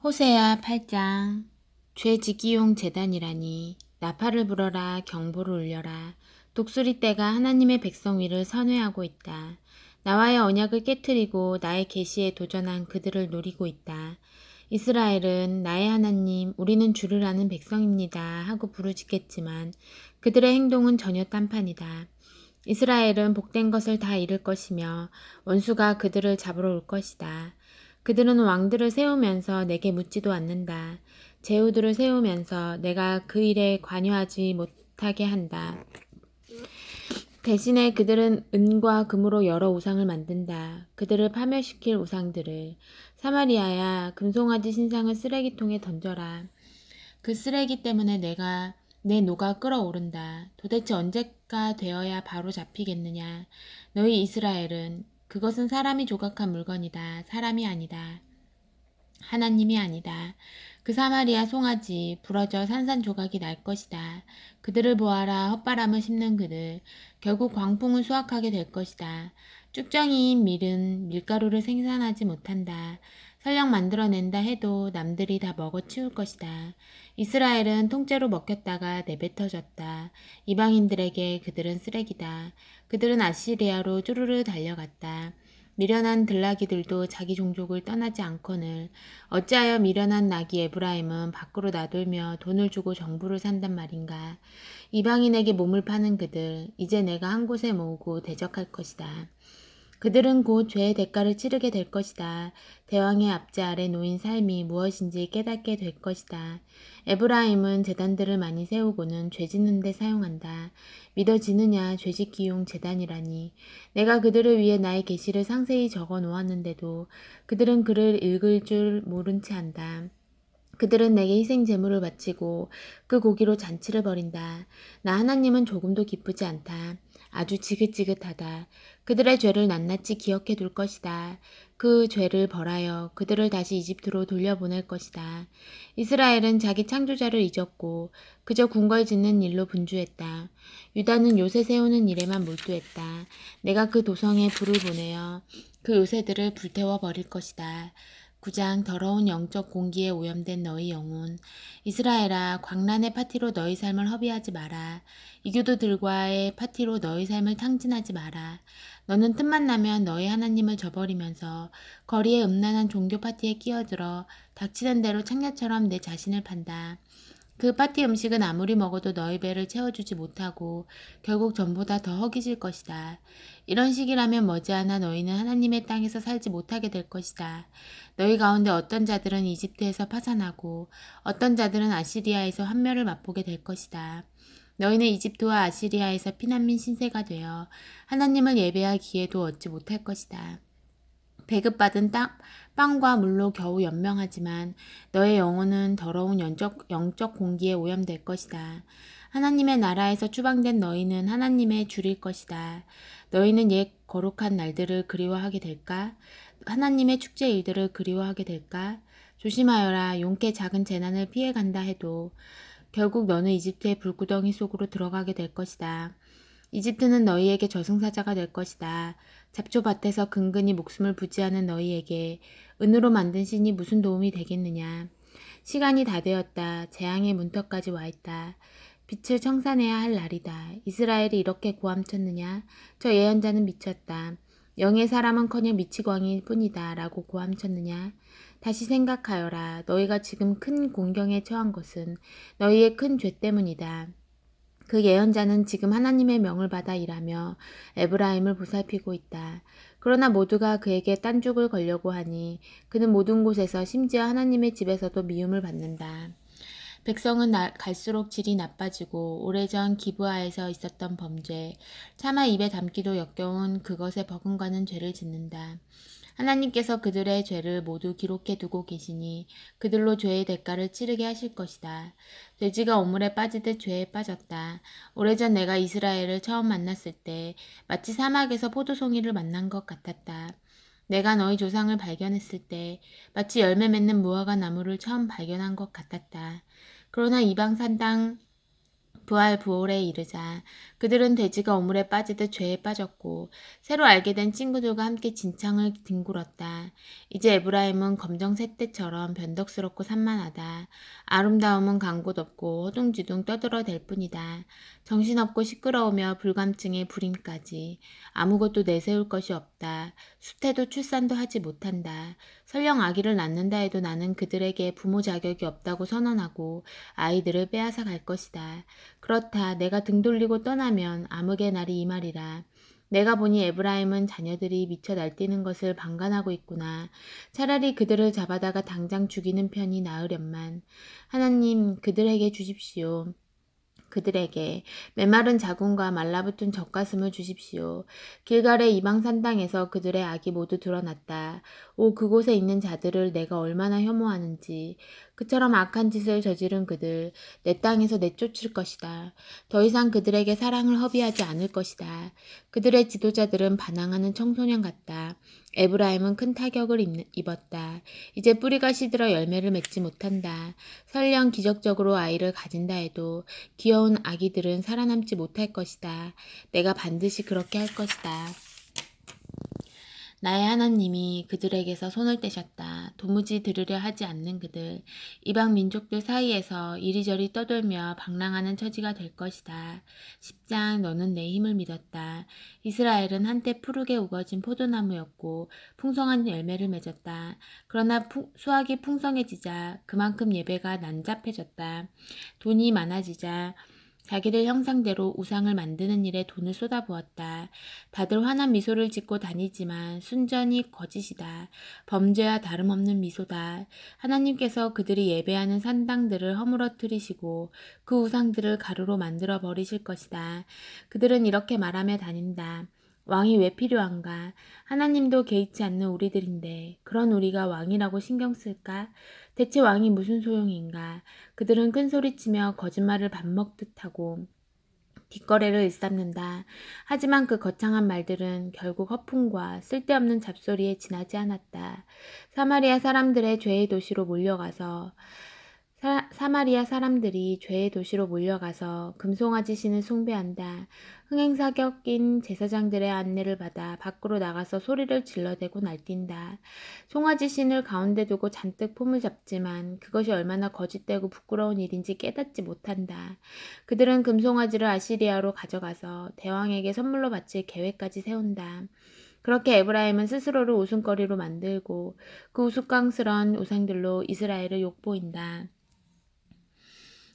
호세아 8장. 죄짓기용 제단이라니 나팔을 불어라, 경보를 울려라. 독수리 떼가 하나님의 백성 위를 선회하고 있다. 나와의 언약을 깨트리고 나의 계시에 도전한 그들을 노리고 있다. 이스라엘은 나의 하나님, 우리는 주를 아는 백성입니다 하고 부르짖겠지만 그들의 행동은 전혀 딴판이다. 이스라엘은 복된 것을 다 잃을 것이며 원수가 그들을 잡으러 올 것이다. 그들은 왕들을 세우면서 내게 묻지도 않는다. 제후들을 세우면서 내가 그 일에 관여하지 못하게 한다. 대신에 그들은 은과 금으로 여러 우상을 만든다. 그들을 파멸시킬 우상들을. 사마리아야, 금송아지 신상을 쓰레기통에 던져라. 그 쓰레기 때문에 내 노가 끓어오른다. 도대체 언제가 되어야 바로 잡히겠느냐. 너희 이스라엘은 그것은 사람이 조각한 물건이다. 사람이 아니다. 하나님이 아니다. 그 사마리아 송아지 부러져 산산조각이 날 것이다. 그들을 보아라. 헛바람을 씹는 그들. 결국 광풍을 수확하게 될 것이다. 쭉정이인 밀은 밀가루를 생산하지 못한다. 설령 만들어낸다 해도 남들이 다 먹어치울 것이다. 이스라엘은 통째로 먹혔다가 내뱉어졌다. 이방인들에게 그들은 쓰레기다. 그들은 아시리아로 쭈르르 달려갔다. 미련한 들나귀들도 자기 종족을 떠나지 않거늘 어찌하여 미련한 나귀 에브라임은 밖으로 나돌며 돈을 주고 정부를 산단 말인가. 이방인에게 몸을 파는 그들, 이제 내가 한 곳에 모으고 대적할 것이다. 그들은 곧 죄의 대가를 치르게 될 것이다. 대왕의 압제 아래 놓인 삶이 무엇인지 깨닫게 될 것이다. 에브라임은 제단들을 많이 세우고는 죄 짓는 데 사용한다. 믿어지느냐 죄짓기용 제단이라니. 내가 그들을 위해 나의 계시를 상세히 적어 놓았는데도 그들은 그를 읽을 줄 모른 채 한다. 그들은 내게 희생 제물을 바치고 그 고기로 잔치를 벌인다. 나 하나님은 조금도 기쁘지 않다. 아주 지긋지긋하다. 그들의 죄를 낱낱이 기억해 둘 것이다. 그 죄를 벌하여 그들을 다시 이집트로 돌려보낼 것이다. 이스라엘은 자기 창조자를 잊었고 그저 궁궐짓는 일로 분주했다. 유다는 요새 세우는 일에만 몰두했다. 내가 그 도성에 불을 보내어 그 요새들을 불태워 버릴 것이다. 9장. 더러운 영적 공기에 오염된 너희 영혼. 이스라엘아, 광란의 파티로 너희 삶을 허비하지 마라. 이교도들과의 파티로 너희 삶을 탕진하지 마라. 너는 틈만 나면 너희 하나님을 저버리면서 거리의 음란한 종교 파티에 끼어들어 닥치는 대로 창녀처럼 내 자신을 판다. 그 파티 음식은 아무리 먹어도 너희 배를 채워주지 못하고 결국 전보다 더 허기질 것이다. 이런 식이라면 머지않아 너희는 하나님의 땅에서 살지 못하게 될 것이다. 너희 가운데 어떤 자들은 이집트에서 파산하고 어떤 자들은 아시리아에서 환멸을 맛보게 될 것이다. 너희는 이집트와 아시리아에서 피난민 신세가 되어 하나님을 예배할 기회도 얻지 못할 것이다. 배급받은 빵과 물로 겨우 연명하지만 너의 영혼은 더러운 영적 공기에 오염될 것이다. 하나님의 나라에서 추방된 너희는 하나님의 줄일 것이다. 너희는 옛 거룩한 날들을 그리워하게 될까? 하나님의 축제 일들을 그리워하게 될까? 조심하여라. 용케 작은 재난을 피해간다 해도 결국 너는 이집트의 불구덩이 속으로 들어가게 될 것이다. 이집트는 너희에게 저승사자가 될 것이다. 잡초밭에서 근근히 목숨을 부지하는 너희에게 은으로 만든 신이 무슨 도움이 되겠느냐. 시간이 다 되었다. 재앙의 문턱까지 와 있다. 빛을 청산해야 할 날이다. 이스라엘이 이렇게 고함쳤느냐. 저 예언자는 미쳤다. 영의 사람은커녕 미치광일 뿐이다. 라고 고함쳤느냐. 다시 생각하여라. 너희가 지금 큰 공경에 처한 것은 너희의 큰 죄 때문이다. 그 예언자는 지금 하나님의 명을 받아 일하며 에브라임을 보살피고 있다. 그러나 모두가 그에게 딴죽을 걸려고 하니 그는 모든 곳에서 심지어 하나님의 집에서도 미움을 받는다. 백성은 갈수록 질이 나빠지고 오래전 기브아에서 있었던 범죄, 차마 입에 담기도 역겨운 그것에 버금가는 죄를 짓는다. 하나님께서 그들의 죄를 모두 기록해 두고 계시니 그들로 죄의 대가를 치르게 하실 것이다. 돼지가 오물에 빠지듯 죄에 빠졌다. 오래전 내가 이스라엘을 처음 만났을 때 마치 사막에서 포도송이를 만난 것 같았다. 내가 너희 조상을 발견했을 때 마치 열매 맺는 무화과 나무를 처음 발견한 것 같았다. 그러나 이방 산당 부활 부홀에 이르자 그들은 돼지가 오물에 빠지듯 죄에 빠졌고 새로 알게 된 친구들과 함께 진창을 뒹굴었다. 이제 에브라임은 검정 새떼처럼 변덕스럽고 산만하다. 아름다움은 간 곳 없고 허둥지둥 떠들어댈 뿐이다. 정신없고 시끄러우며 불감증에 불임까지. 아무것도 내세울 것이 없다. 수태도 출산도 하지 못한다. 설령 아기를 낳는다 해도 나는 그들에게 부모 자격이 없다고 선언하고 아이들을 빼앗아 갈 것이다. 그렇다. 내가 등 돌리고 떠나면 암흑의 날이 이 말이라. 내가 보니 에브라임은 자녀들이 미쳐 날뛰는 것을 방관하고 있구나. 차라리 그들을 잡아다가 당장 죽이는 편이 나으련만. 하나님, 그들에게 주십시오. 그들에게 메마른 자궁과 말라붙은 젖가슴을 주십시오. 길갈의 이방산 땅에서 그들의 악이 모두 드러났다. 오, 그곳에 있는 자들을 내가 얼마나 혐오하는지. 그처럼 악한 짓을 저지른 그들, 내 땅에서 내쫓을 것이다. 더 이상 그들에게 사랑을 허비하지 않을 것이다. 그들의 지도자들은 반항하는 청소년 같다. 에브라임은 큰 타격을 입었다. 이제 뿌리가 시들어 열매를 맺지 못한다. 설령 기적적으로 아이를 가진다 해도 귀여운 아기들은 살아남지 못할 것이다. 내가 반드시 그렇게 할 것이다. 나의 하나님이 그들에게서 손을 떼셨다. 도무지 들으려 하지 않는 그들, 이방 민족들 사이에서 이리저리 떠돌며 방랑하는 처지가 될 것이다. 10장 너는 내 힘을 믿었다. 이스라엘은 한때 푸르게 우거진 포도나무였고 풍성한 열매를 맺었다. 그러나 수확이 풍성해지자 그만큼 예배가 난잡해졌다. 돈이 많아지자 자기들 형상대로 우상을 만드는 일에 돈을 쏟아부었다. 다들 환한 미소를 짓고 다니지만 순전히 거짓이다. 범죄와 다름없는 미소다. 하나님께서 그들이 예배하는 산당들을 허물어뜨리시고 그 우상들을 가루로 만들어 버리실 것이다. 그들은 이렇게 말하며 다닌다. 왕이 왜 필요한가? 하나님도 개의치 않는 우리들인데 그런 우리가 왕이라고 신경 쓸까? 대체 왕이 무슨 소용인가? 그들은 큰소리치며 거짓말을 밥 먹듯 하고 뒷거래를 일삼는다. 하지만 그 거창한 말들은 결국 허풍과 쓸데없는 잡소리에 지나지 않았다. 사마리아 사람들의 죄의 도시로 몰려가서 사마리아 사람들이 죄의 도시로 몰려가서 금송아지 신을 숭배한다. 흥행사격 낀 제사장들의 안내를 받아 밖으로 나가서 소리를 질러대고 날뛴다. 송아지 신을 가운데 두고 잔뜩 폼을 잡지만 그것이 얼마나 거짓되고 부끄러운 일인지 깨닫지 못한다. 그들은 금송아지를 아시리아로 가져가서 대왕에게 선물로 바칠 계획까지 세운다. 그렇게 에브라임은 스스로를 웃음거리로 만들고 그 우스꽝스러운 우상들로 이스라엘을 욕보인다.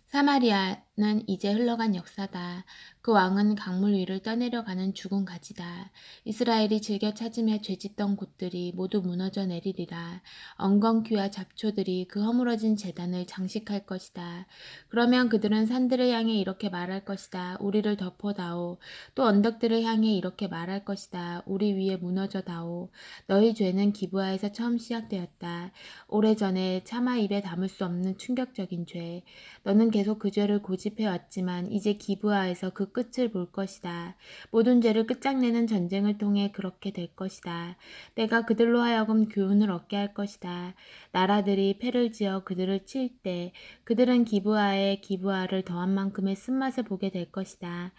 사마리아는 이제 흘러간 역사다. 그 왕은 강물 위를 떠내려가는 죽은 가지다. 이스라엘이 즐겨 찾으며 죄짓던 곳들이 모두 무너져 내리리라. 엉겅퀴와 잡초들이 그 허물어진 제단을 장식할 것이다. 그러면 그들은 산들을 향해 이렇게 말할 것이다. 우리를 덮어다오. 또 언덕들을 향해 이렇게 말할 것이다. 우리 위에 무너져다오. 너희 죄는 기브아에서 처음 시작되었다. 오래전에 차마 입에 담을 수 없는 충격적인 죄. 너는 계속 그 죄를 고집해왔지만 이제 기브아에서 그 끝을 볼 것이다. 모든 죄를 끝장내는 전쟁을 통해 그렇게 될 것이다. 내가 그들로 하여금 교훈을 얻게 할 것이다. 나라들이 패를 지어 그들을 칠 때 그들은 기브아에 기브아를 더한 만큼의 쓴맛을 보게 될 것이다.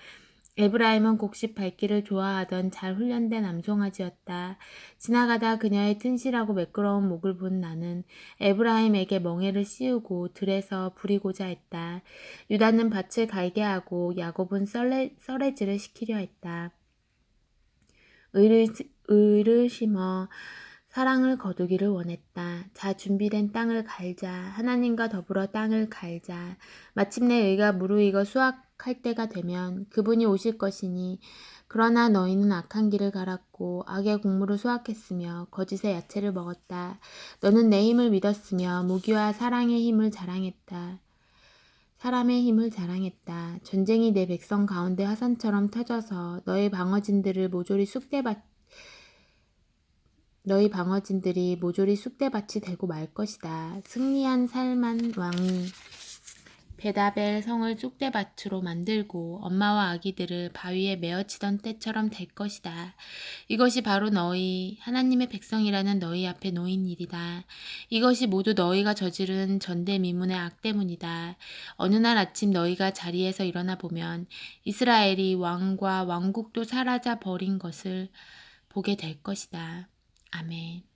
에브라임은 곡식 밟기를 좋아하던 잘 훈련된 암송아지였다. 지나가다 그녀의 튼실하고 매끄러운 목을 본 나는 에브라임에게 멍에를 씌우고 들에서 부리고자 했다. 유다는 밭을 갈게 하고 야곱은 썰매질을 시키려 했다. 의를 심어 사랑을 거두기를 원했다. 자, 준비된 땅을 갈자. 하나님과 더불어 땅을 갈자. 마침내 의가 무르익어 수확할 때가 되면 그분이 오실 것이니 그러나 너희는 악한 길을 갈았고 악의 곡물을 수확했으며 거짓의 야채를 먹었다. 너는 내 힘을 믿었으며 무기와 사랑의 힘을 자랑했다. 사람의 힘을 자랑했다. 전쟁이 내 백성 가운데 화산처럼 터져서 너희 방어진들이 모조리 쑥대밭이 되고 말 것이다. 승리한 살만 왕이 베다벨 성을 쑥대밭으로 만들고 엄마와 아기들을 바위에 메어치던 때처럼 될 것이다. 이것이 바로 너희 하나님의 백성이라는 너희 앞에 놓인 일이다. 이것이 모두 너희가 저지른 전대미문의 악 때문이다. 어느 날 아침 너희가 자리에서 일어나 보면 이스라엘이 왕과 왕국도 사라져 버린 것을 보게 될 것이다. 아멘.